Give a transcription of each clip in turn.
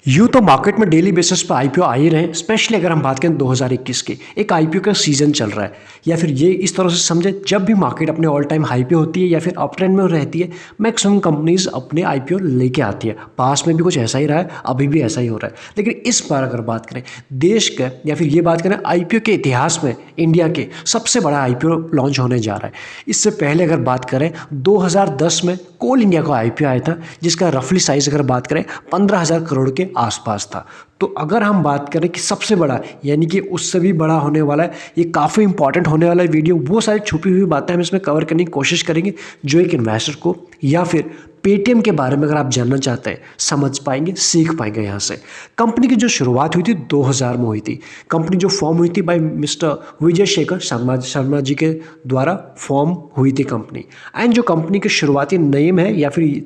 यूँ तो मार्केट में डेली बेसिस पर आईपीओ आ ही रहे हैं। स्पेशली अगर हम बात करें 2021 की, एक आईपीओ का सीजन चल रहा है, या फिर ये इस तरह से समझे, जब भी मार्केट अपने ऑल टाइम हाई पे होती है या फिर अप ट्रेंड में रहती है, मैक्सिमम कंपनीज अपने आईपीओ लेके आती है। पास में भी कुछ ऐसा ही रहा है, अभी भी ऐसा ही हो रहा है। लेकिन इस बार अगर बात करें देश का, या फिर ये बात करें आईपीओ के इतिहास में, इंडिया के सबसे बड़ा आईपीओ लॉन्च होने जा रहा है। इससे पहले अगर बात करें 2010 में कोल इंडिया का आईपीओ आया था, जिसका रफली साइज अगर बात करें 15,000 करोड़ के आसपास था। तो अगर हम बात करें कि सबसे बड़ा, यानी कि उससे भी बड़ा होने वाला है, ये काफ़ी इंपॉर्टेंट होने वाला है वीडियो। वो सारी छुपी हुई बातें हम इसमें कवर करने की कोशिश करेंगे, जो एक इन्वेस्टर को या फिर पेटीएम के बारे में अगर आप जानना चाहते हैं, समझ पाएंगे, सीख पाएंगे। यहाँ से कंपनी की जो शुरुआत हुई थी 2000 में हुई थी। कंपनी जो फॉर्म हुई थी बाय मिस्टर विजय शेखर शर्मा जी के द्वारा फॉर्म हुई थी कंपनी। एंड जो कंपनी के शुरुआती नेम है या फिर ये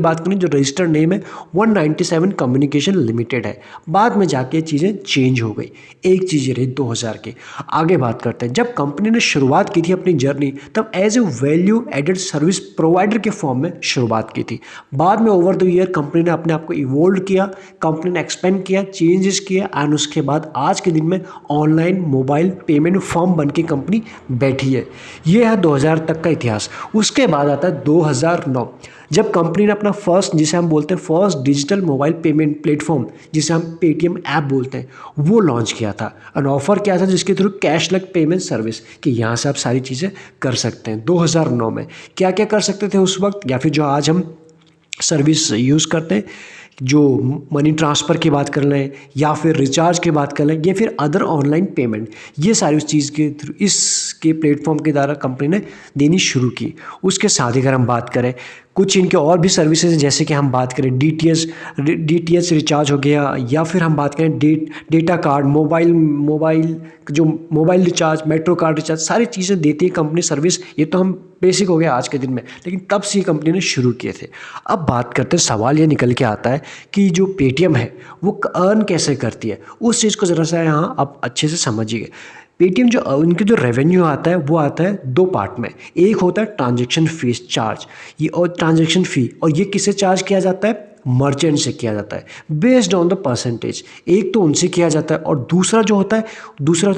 बात करें, जो रजिस्टर्ड नेम है 197 कम्युनिकेशन लिमिटेड है। बाद में जाके चीज़ें चेंज हो गई, एक चीज़ ये रही 2000 की। आगे बात करते हैं, जब कंपनी ने शुरुआत की थी अपनी जर्नी, तब as a value added service provider के फॉर्म में शुरुआत की थी। बाद में ओवर द ईयर कंपनी ने अपने आप को इवोल्व किया, कंपनी ने एक्सपेंड किया, चेंजेस किया, एंड उसके बाद आज के दिन में ऑनलाइन मोबाइल पेमेंट फर्म बन के कंपनी बैठी है। ये है 2000 तक का इतिहास। उसके बाद आता है 2009, जब कंपनी ने अपना फर्स्ट, जिसे हम बोलते हैं first digital mobile payment platform, जिसे हम पेटीएम ऐप बोलते हैं, वो लॉन्च किया था। एन ऑफर किया था जिसके थ्रू कैशलेस पेमेंट सर्विस, कि यहाँ से आप सारी चीज़ें कर सकते हैं। 2009 में क्या क्या कर सकते थे उस वक्त, या फिर जो आज हम सर्विस यूज़ करते हैं, जो मनी ट्रांसफ़र की बात कर लें, या फिर रिचार्ज की बात कर लें, या फिर अदर ऑनलाइन पेमेंट, ये सारी उस चीज़ के थ्रू, इसके प्लेटफॉर्म के द्वारा कंपनी ने देनी शुरू की। उसके साथ ही अगर हम बात करें, कुछ इनके और भी सर्विसेज हैं, जैसे कि हम बात करें डीटीएच रिचार्ज हो गया, या फिर हम बात करें data card, mobile recharge, metro card recharge, सारी चीज़ें देती है कंपनी सर्विस। ये तो हम बेसिक हो गया आज के दिन में, लेकिन तब से ही कंपनी ने शुरू किए थे। अब बात करते हैं, सवाल ये निकल के आता है कि जो पेटीएम है वो अर्न कैसे करती है। उस चीज़ को ज़रा सा यहाँ आप अच्छे से समझिए। पेटीएम जो उनके जो रेवेन्यू आता है, वो आता है दो पार्ट में। एक होता है ट्रांजैक्शन फीस चार्ज, ये और ट्रांजैक्शन फ़ी, और ये किससे चार्ज किया जाता है, मर्चेंट से किया जाता है, बेस्ड ऑन द परसेंटेज। एक तो उनसे किया जाता है, और दूसरा होता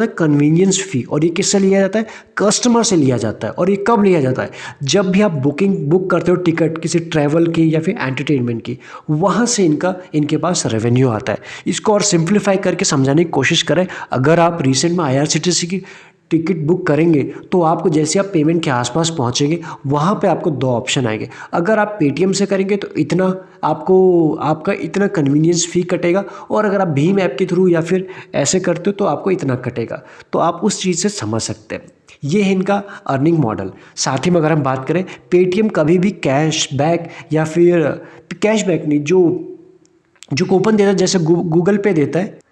है कन्वीनियंस फ़ी, और ये किससे लिया जाता है, कस्टमर से लिया जाता है। और ये कब लिया जाता है, जब भी आप बुक करते हो टिकट किसी ट्रैवल की या फिर एंटरटेनमेंट की, वहाँ से इनके पास रेवेन्यू आता है। इसको और सिंप्लीफाई करके समझाने की कोशिश करें। अगर आप रिसेंट में आईआरसीटीसी की टिकट बुक करेंगे, तो आपको जैसे आप पेमेंट के आसपास पहुंचेंगे, वहाँ पे आपको दो ऑप्शन आएंगे। अगर आप पेटीएम से करेंगे तो आपका इतना कन्वीनियंस फ़ी कटेगा, और अगर आप भीम ऐप के थ्रू या फिर ऐसे करते हो तो आपको इतना कटेगा। तो आप उस चीज़ से समझ सकते हैं, ये है इनका अर्निंग मॉडल। साथ ही में अगर हम बात करें, पेटीएम कभी भी कैशबैक, या फिर कैशबैक नहीं, जो कूपन देता है, जैसे गूगल पे देता है,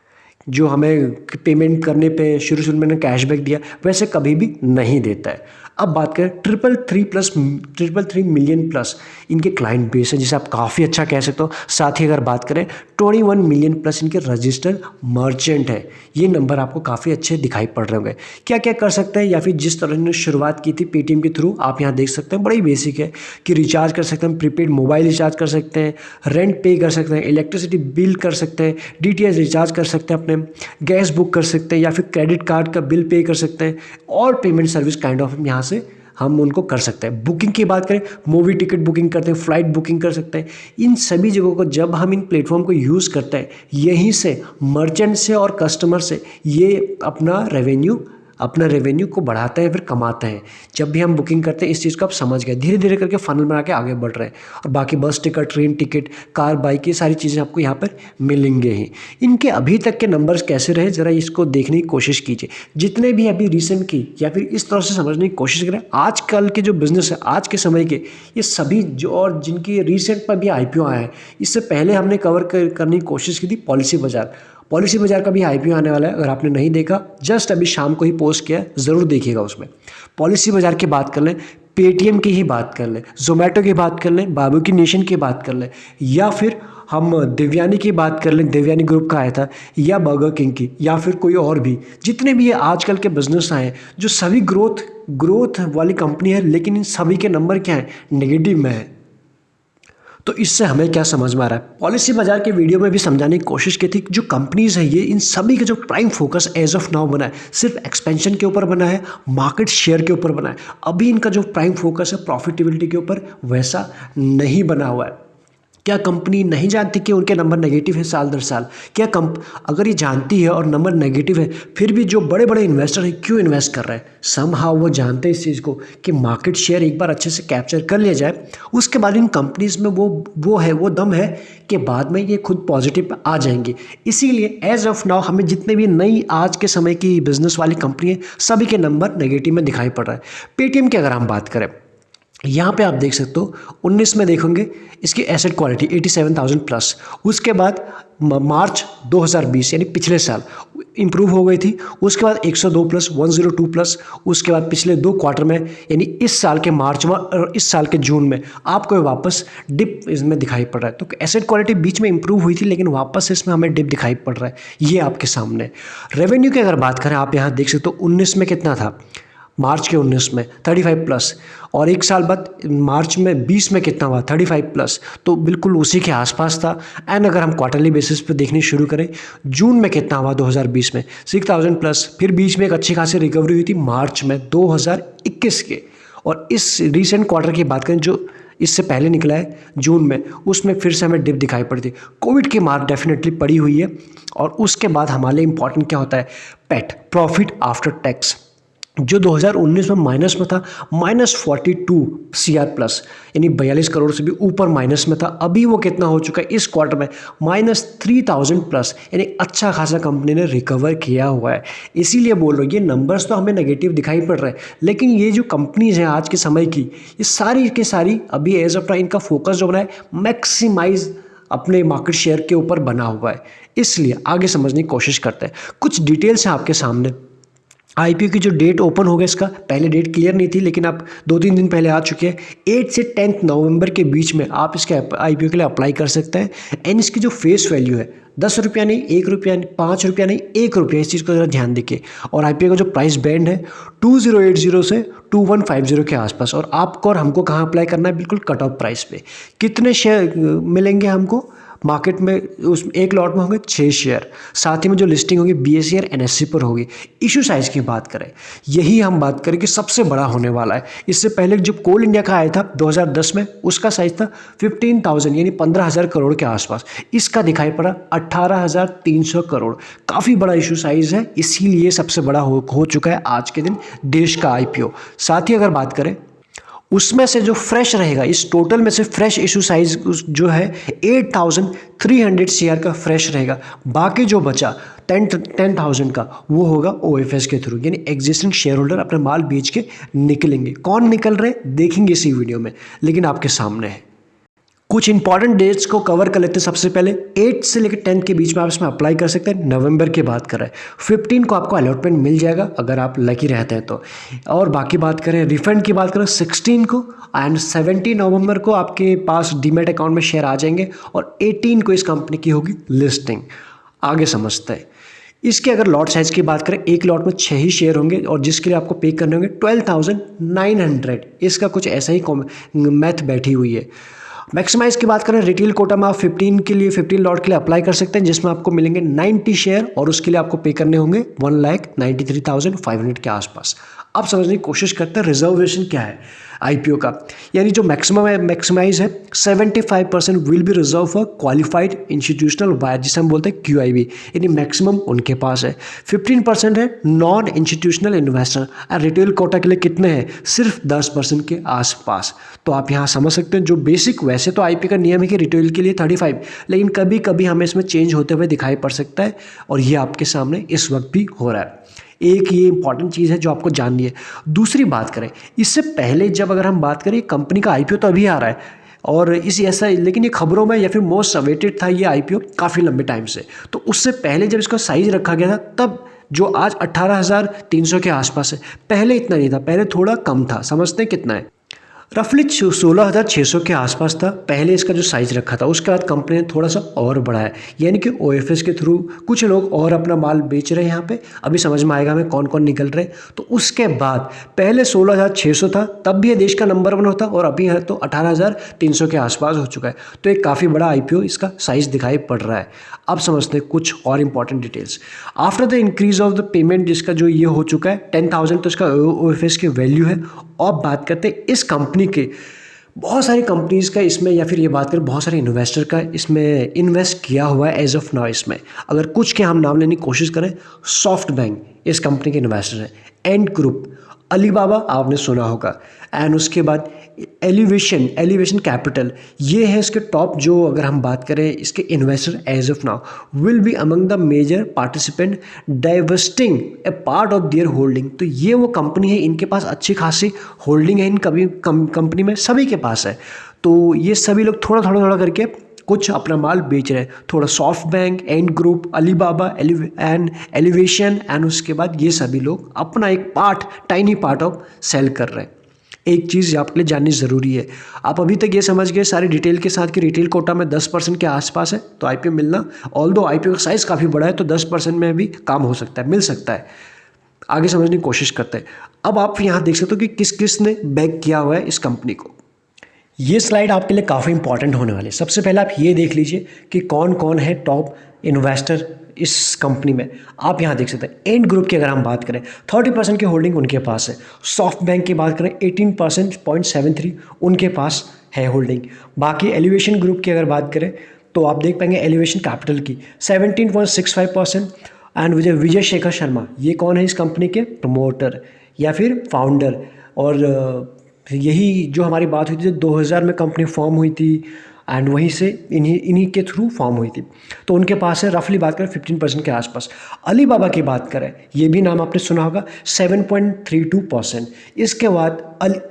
जो हमें पेमेंट करने पे शुरू में कैशबैक दिया, वैसे कभी भी नहीं देता है। अब बात करें 333 मिलियन प्लस इनके क्लाइंट बेस है, जिसे आप काफ़ी अच्छा कह सकते हो। साथ ही अगर बात करें 21 मिलियन प्लस इनके रजिस्टर्ड मर्चेंट है। ये नंबर आपको काफ़ी अच्छे दिखाई पड़ रहे होंगे। क्या क्या कर सकते हैं, या फिर जिस तरह ने शुरुआत की थी पेटीएम के थ्रू, आप यहाँ देख सकते हैं, बड़ी बेसिक है कि रिचार्ज कर सकते हैं, प्रीपेड मोबाइल रिचार्ज कर सकते हैं, रेंट पे कर सकते हैं, इलेक्ट्रिसिटी बिल कर सकते हैं, डीटीएच रिचार्ज कर सकते हैं, अपने गैस बुक कर सकते हैं, या फिर क्रेडिट कार्ड का बिल पे कर सकते हैं, और पेमेंट सर्विस काइंड ऑफ यहाँ से हम उनको कर सकते हैं। बुकिंग की बात करें, मूवी टिकट बुकिंग करते हैं, फ्लाइट बुकिंग कर सकते हैं। इन सभी जगहों को जब हम इन प्लेटफॉर्म को यूज़ करते हैं, यहीं से मर्चेंट से और कस्टमर से ये अपना रेवेन्यू को बढ़ाते हैं, फिर कमाते हैं। जब भी हम बुकिंग करते हैं, इस चीज़ को आप समझ गए, धीरे धीरे करके फनल बना के आगे बढ़ रहे हैं। और बाकी बस ticket, train ticket, car, bike, ये सारी चीज़ें आपको यहाँ पर मिलेंगे ही। इनके अभी तक के नंबर्स कैसे रहे, ज़रा इसको देखने की कोशिश कीजिए। जितने भी अभी रिसेंट की, या फिर इस तरह से समझने की कोशिश करें, आजकल के जो बिज़नेस है, आज के समय के, ये सभी जो, और जिनकी रिसेंट पर भी आईपीओ आए हैं, इससे पहले हमने कवर करने की कोशिश की थी पॉलिसी बाजार का भी आईपीओ आने वाला है। अगर आपने नहीं देखा, जस्ट अभी शाम को ही पोस्ट किया है, ज़रूर देखिएगा। उसमें पॉलिसी बाजार की बात कर लें, पेटीएम की ही बात कर लें, जोमेटो की बात कर लें, बाबू की नेशन की बात कर लें, या फिर हम देवयानी की बात कर लें, देवयानी ग्रुप का आया था, या बर्गर किंग की, या फिर कोई और भी, जितने भी ये आजकल के बिजनेस आए हैं, जो सभी ग्रोथ वाली कंपनी है, लेकिन इन सभी के नंबर क्या है, नेगेटिव में है। तो इससे हमें क्या समझ में आ रहा है, पॉलिसी बाजार के वीडियो में भी समझाने की कोशिश की थी कि जो कंपनीज है ये इन सभी का जो prime focus as of now बना है सिर्फ एक्सपेंशन के ऊपर बना है, मार्केट शेयर के ऊपर बना है। अभी इनका जो प्राइम फोकस है प्रॉफिटेबिलिटी के ऊपर वैसा नहीं बना हुआ है। क्या कंपनी नहीं जानती कि उनके नंबर नेगेटिव है साल दर साल? क्या अगर ये जानती है और नंबर नेगेटिव है फिर भी जो बड़े बड़े इन्वेस्टर हैं क्यों इन्वेस्ट कर रहे हैं? समहाउ वो जानते हैं इस चीज़ को कि मार्केट शेयर एक बार अच्छे से कैप्चर कर लिया जाए उसके बाद इन कंपनीज में वो दम है कि बाद में ये खुद पॉजिटिव आ जाएंगी। इसीलिए एज ऑफ नाउ हमें जितने भी नई आज के समय की बिजनेस वाली कंपनी है सभी के नंबर नेगेटिव में दिखाई पड़ रहा है। पेटीएम की अगर हम बात करें, यहाँ पे आप देख सकते हो 19 में देखोगे इसकी एसेट क्वालिटी 87,000 प्लस। उसके बाद मार्च 2020 यानी पिछले साल इंप्रूव हो गई थी। उसके बाद 102 प्लस, 102 प्लस। उसके बाद पिछले 2 क्वार्टर में यानी इस साल के मार्च में और इस साल के जून में आपको वापस डिप इसमें दिखाई पड़ रहा है। तो एसेट क्वालिटी बीच में इंप्रूव हुई थी लेकिन वापस इसमें हमें डिप दिखाई पड़ रहा है, ये आपके सामने। रेवेन्यू की अगर बात करें आप यहाँ देख सकते हो 19 में कितना था, मार्च के 19 में 35 प्लस, और एक साल बाद मार्च में 20 में कितना हुआ 35 प्लस, तो बिल्कुल उसी के आसपास था। एंड अगर हम क्वार्टरली बेसिस पे देखनी शुरू करें जून में कितना हुआ 2020 में 6,000 प्लस, फिर बीच में एक अच्छी खासी रिकवरी हुई थी मार्च में 2021 के। और इस रिसेंट क्वार्टर की बात करें जो इससे पहले निकला है जून में, उसमें फिर से हमें डिप दिखाई पड़ी थी। कोविड की मार डेफिनेटली पड़ी हुई है। और उसके बाद हमारे लिए इंपॉर्टेंट क्या होता है, पैट, प्रॉफिट आफ्टर टैक्स, जो 2019 में माइनस में था -42 CR प्लस, यानी 42 करोड़ से भी ऊपर माइनस में था। अभी वो कितना हो चुका है इस क्वार्टर में -3,000 प्लस, यानी अच्छा खासा कंपनी ने रिकवर किया हुआ है। इसीलिए बोल रहा हूँ ये नंबर्स तो हमें नेगेटिव दिखाई पड़ रहे हैं लेकिन ये जो कंपनीज हैं आज के समय की ये सारी की सारी अभी एज ऑफ इनका फोकस जो बना है मैक्सिमाइज अपने मार्केट शेयर के ऊपर बना हुआ है। इसलिए आगे समझने की कोशिश करते हैं। कुछ डिटेल्स हैं आपके सामने। आईपीओ की जो डेट ओपन हो गया, इसका पहले डेट क्लियर नहीं थी लेकिन अब 2-3 दिन पहले आ चुके हैं। 8 से 10 नवंबर के बीच में आप इसके आईपीओ के लिए अप्लाई कर सकते हैं। एंड इसकी जो फेस वैल्यू है 10 रुपया नहीं, 1 रुपया नहीं, 5 रुपया नहीं, 1 रुपया, इस चीज़ को ज़रा ध्यान देखिए। और आईपीओ का जो प्राइस बैंड है 2080 से 2150 के आसपास। और आपको और हमको कहाँ अप्लाई करना है, बिल्कुल कट ऑफ प्राइस पे। कितने शेयर मिलेंगे हमको मार्केट में, उस एक लॉट में होंगे 6 शेयर। साथ ही में जो लिस्टिंग होगी BSE और NSE पर होगी। इशू साइज़ की बात करें, यही हम बात करें कि सबसे बड़ा होने वाला है। इससे पहले जब कोल इंडिया का आया था 2010 में, उसका साइज़ था 15,000 यानी 15,000 करोड़ के आसपास। इसका दिखाई पड़ा 18,300 करोड़, काफ़ी बड़ा इशू साइज़ है। इसीलिए सबसे बड़ा हो चुका है आज के दिन देश का IPO। साथ ही अगर बात करें उसमें से जो फ्रेश रहेगा, इस टोटल में से फ्रेश इशू साइज जो है 8,300 CR का फ्रेश रहेगा। बाकी जो बचा 10,000 का वो होगा OFS के थ्रू, यानी एग्जिस्टिंग शेयर होल्डर अपना माल बेच के निकलेंगे। कौन निकल रहे देखेंगे इसी वीडियो में, लेकिन आपके सामने है। कुछ इंपॉर्टेंट डेट्स को कवर कर लेते हैं। सबसे पहले 8 से लेकर 10 के बीच में आप इसमें अप्लाई कर सकते हैं। नवंबर की बात कर रहे हैं, 15 को आपको अलॉटमेंट मिल जाएगा अगर आप लकी रहते हैं तो। और बाकी बात करें रिफंड की बात करें 16 को, एंड 17 नवंबर को आपके पास डीमैट अकाउंट में शेयर आ जाएंगे। और 18 को इस कंपनी की होगी लिस्टिंग। आगे समझते हैं। इसके अगर लॉट साइज़ की बात करें, एक लॉट में 6 ही शेयर होंगे और जिसके लिए आपको पे करने होंगे 12,900। इसका कुछ ऐसा ही मैथ बैठी हुई है। मैक्सिमाइज की बात करें, रिटेल कोटा में आप 15 लॉट के लिए अप्लाई कर सकते हैं जिसमें आपको मिलेंगे 90 शेयर और उसके लिए आपको पे करने होंगे 1,93,500 के आसपास। अब समझने की कोशिश करते हैं रिजर्वेशन क्या है IPO का। यानी जो मैक्सिमाइज है 75% will be reserve for qualified institutional buyer, जिसे हम बोलते हैं QIB, यानी मैक्सिमम उनके पास है। 15% है नॉन इंस्टीट्यूशनल इन्वेस्टर। और रिटेल कोटा के लिए कितने हैं, सिर्फ 10% के आसपास। तो आप यहाँ समझ सकते हैं जो बेसिक, वैसे तो IP का नियम है कि रिटेल के लिए 35, लेकिन कभी कभी हमें इसमें चेंज होते हुए दिखाई पड़ सकता है और ये आपके सामने इस वक्त भी हो रहा है। एक ये इंपॉर्टेंट चीज़ है जो आपको जाननी है। दूसरी बात करें, इससे पहले जब अगर हम बात करें कंपनी का IPO तो अभी आ रहा है और लेकिन ये खबरों में या फिर मोस्ट अवेटेड था ये IPO काफ़ी लंबे टाइम से। तो उससे पहले जब इसका साइज़ रखा गया था तब जो आज 18,300 के आसपास है, पहले इतना नहीं था, पहले थोड़ा कम था। समझते हैं कितना है। रफली 16,600 के आसपास था पहले इसका जो साइज़ रखा था। उसके बाद कंपनी ने थोड़ा सा और बढ़ाया, यानी कि ओएफएस के थ्रू कुछ लोग और अपना माल बेच रहे हैं यहाँ पे। अभी समझ में आएगा हमें कौन कौन निकल रहे। तो उसके बाद पहले 16,600 था, तब भी ये देश का नंबर 1 होता, और अभी है तो 18,300 के आसपास हो चुका है। तो एक काफ़ी बड़ा आईपीओ इसका साइज़ दिखाई पड़ रहा है। अब समझते हैं कुछ और important details. After the increase of the payment, जिसका जो ये हो चुका है 10,000, तो इसका ओएफएस की वैल्यू है। अब बात करते हैं इस कंपनी के, बहुत सारी कंपनीज़ का इसमें, या फिर ये बात करें बहुत सारे इन्वेस्टर का इसमें इन्वेस्ट किया हुआ है एज ऑफ नाउ। इसमें अगर कुछ के हम नाम लेने की कोशिश करें, सॉफ्ट बैंक इस कंपनी के इन्वेस्टर हैं, एंड ग्रुप, अलीबाबा आपने सुना होगा, एंड उसके बाद एलिवेशन कैपिटल, ये है इसके टॉप। जो अगर हम बात करें इसके investor as of now, will be among the major participant divesting a part of their holding. तो ये वो कंपनी है, इनके पास अच्छी खासी होल्डिंग है इन कंपनी में, सभी के पास है। तो ये सभी लोग थोड़ा थोड़ा करके कुछ अपना माल बेच रहे हैं। थोड़ा soft bank, and group, Alibaba and Elevation, and उसके बाद ये सभी लोग अपना एक part, tiny part of sale कर रहे हैं। एक चीज़ आपके लिए जाननी ज़रूरी है, आप अभी तक ये समझ गए सारी डिटेल के साथ कि रिटेल कोटा में 10% के आसपास है तो आईपीओ मिलना, ऑल्दो आईपीओ का साइज़ काफ़ी बड़ा है तो 10% में भी काम हो सकता है, मिल सकता है। आगे समझने की कोशिश करते हैं। अब आप यहाँ देख सकते हो कि किस किस ने बैक किया हुआ है इस कंपनी को। ये स्लाइड आपके लिए काफ़ी इंपॉर्टेंट होने वाली है। सबसे पहले आप ये देख लीजिए कि कौन कौन है टॉप इन्वेस्टर इस कंपनी में। आप यहाँ देख सकते हैं एंड ग्रुप की अगर हम बात करें 30% की होल्डिंग उनके पास है। सॉफ्ट बैंक की बात करें 18.73 उनके पास है होल्डिंग। बाकी एलिवेशन ग्रुप की अगर बात करें तो आप देख पाएंगे एलिवेशन कैपिटल की 17.65%। एंड विजय शेखर शर्मा, ये कौन है इस कंपनी के प्रमोटर या फिर फाउंडर, और यही जो हमारी बात हुई थी 2000 में कंपनी फॉर्म हुई थी, एंड वहीं से इन्हीं के थ्रू फॉर्म हुई थी। तो उनके पास है रफली बात करें 15% के आसपास। अलीबाबा की बात करें, ये भी नाम आपने सुना होगा, 7.32%। इसके बाद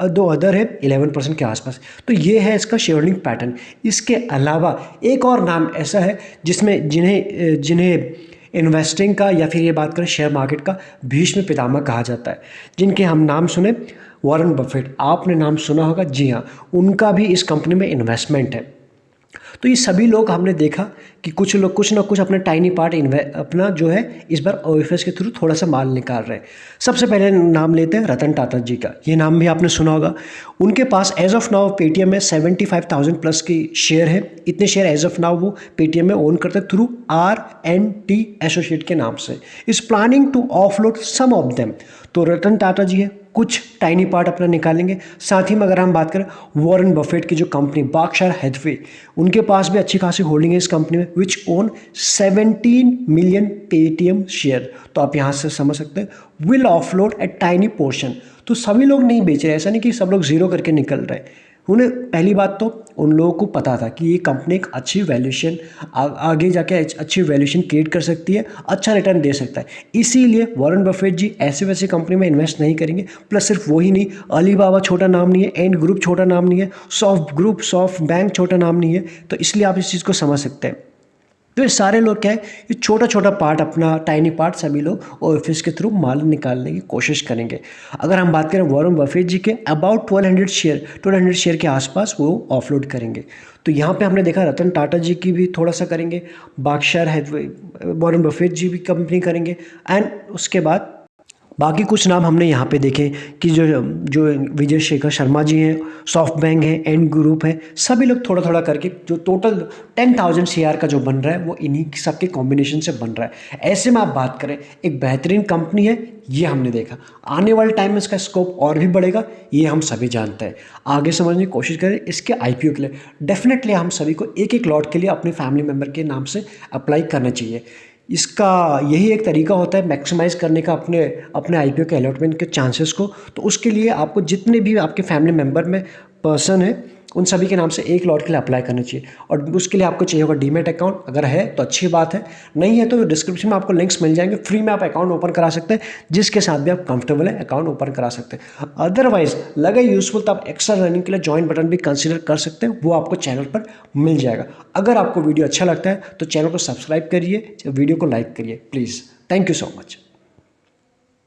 दो अदर है 11% के आसपास। तो ये है इसका शेयर होल्डिंग पैटर्न। इसके अलावा एक और नाम ऐसा है जिसमें जिन्हें इन्वेस्टिंग का या फिर ये बात करें शेयर मार्केट का भीष्म पितामह कहा जाता है, जिनके हम नाम सुने, वॉरेन बफेट, आपने नाम सुना होगा। जी हाँ, उनका भी इस कंपनी में इन्वेस्टमेंट है। तो ये सभी लोग हमने देखा कि कुछ लोग कुछ ना कुछ अपना टाइनी पार्ट अपना जो है इस बार ओएफएस के थ्रू थोड़ा सा माल निकाल रहे हैं। सबसे पहले नाम लेते हैं रतन टाटा जी का, ये नाम भी आपने सुना होगा। उनके पास एज ऑफ नाउ पेटीएम में 75,000 प्लस की शेयर है। इतने शेयर एज ऑफ नाउ वो पेटीएम में ओन करते हैं थ्रू R&T एसोसिएट के नाम से। Is planning to offload some of them. तो रतन टाटा जी है, कुछ टाइनी पार्ट अपना निकालेंगे। साथ ही में अगर हम बात करें वॉरेन बफेट की जो कंपनी बर्कशायर हैथवे, उनके पास भी अच्छी खासी होल्डिंग है इस कंपनी में, विच ओन 17 मिलियन पेटीएम शेयर। तो आप यहाँ से समझ सकते हैं will offload a tiny portion. तो सभी लोग नहीं बेच रहे, ऐसा नहीं कि सब लोग जीरो करके निकल रहे हैं। उन्हें पहली बात तो उन लोगों को पता था कि ये कंपनी एक अच्छी वैल्यूएशन आगे जाके अच्छी वैल्यूएशन क्रिएट कर सकती है, अच्छा रिटर्न दे सकता है। इसीलिए वॉरेन बफेट जी ऐसे वैसे कंपनी में इन्वेस्ट नहीं करेंगे। प्लस सिर्फ वही नहीं, अलीबाबा छोटा नाम नहीं है, एंड ग्रुप छोटा नाम नहीं है, सॉफ्ट बैंक छोटा नाम नहीं है। तो इसलिए आप इस चीज़ को समझ सकते हैं। तो ये सारे लोग क्या है, ये छोटा छोटा पार्ट, अपना टाइनी पार्ट सभी लोग ओएफएस के थ्रू माल निकालने की कोशिश करेंगे। अगर हम बात करें वॉरेन बफेट जी के, अबाउट 1200 शेयर के आसपास वो ऑफलोड करेंगे। तो यहाँ पे हमने देखा रतन टाटा जी की भी थोड़ा सा करेंगे, बर्कशायर हैथवे, वॉरेन बफेट जी भी कंपनी करेंगे, एंड उसके बाद बाकी कुछ नाम हमने यहाँ पे देखे कि जो विजय शेखर शर्मा जी हैं, सॉफ्ट बैंक है, एंड ग्रुप है, सभी लोग थोड़ा थोड़ा करके जो टोटल 10,000 शेयर का जो बन रहा है वो इन्हीं सबके कॉम्बिनेशन से बन रहा है। ऐसे में आप बात करें एक बेहतरीन कंपनी है, ये हमने देखा। आने वाले टाइम में इसका स्कोप और भी बढ़ेगा, ये हम सभी जानते हैं। आगे समझने की कोशिश करें इसके आईपीओ के लिए। डेफिनेटली हम सभी को एक एक लॉट के लिए अपने फैमिली मेम्बर के नाम से अप्लाई करना चाहिए। इसका यही एक तरीका होता है मैक्सिमाइज़ करने का अपने आईपीओ के अलॉटमेंट के चांसेस को। तो उसके लिए आपको जितने भी आपके फैमिली मेम्बर में पर्सन है उन सभी के नाम से एक लॉट के लिए अप्लाई करना चाहिए। और उसके लिए आपको चाहिए होगा डीमैट अकाउंट, अगर है तो अच्छी बात है, नहीं है तो डिस्क्रिप्शन में आपको लिंक्स मिल जाएंगे, फ्री में आप अकाउंट ओपन करा सकते हैं, जिसके साथ भी आप कंफर्टेबल है अकाउंट ओपन करा सकते हैं। अदरवाइज लगे यूजफुल तो आप एक्स्ट्रा रनिंग के लिए ज्वाइन बटन भी कंसिडर कर सकते हैं, वो आपको चैनल पर मिल जाएगा। अगर आपको वीडियो अच्छा लगता है तो चैनल को सब्सक्राइब करिए, वीडियो को लाइक करिए please. Thank you so much.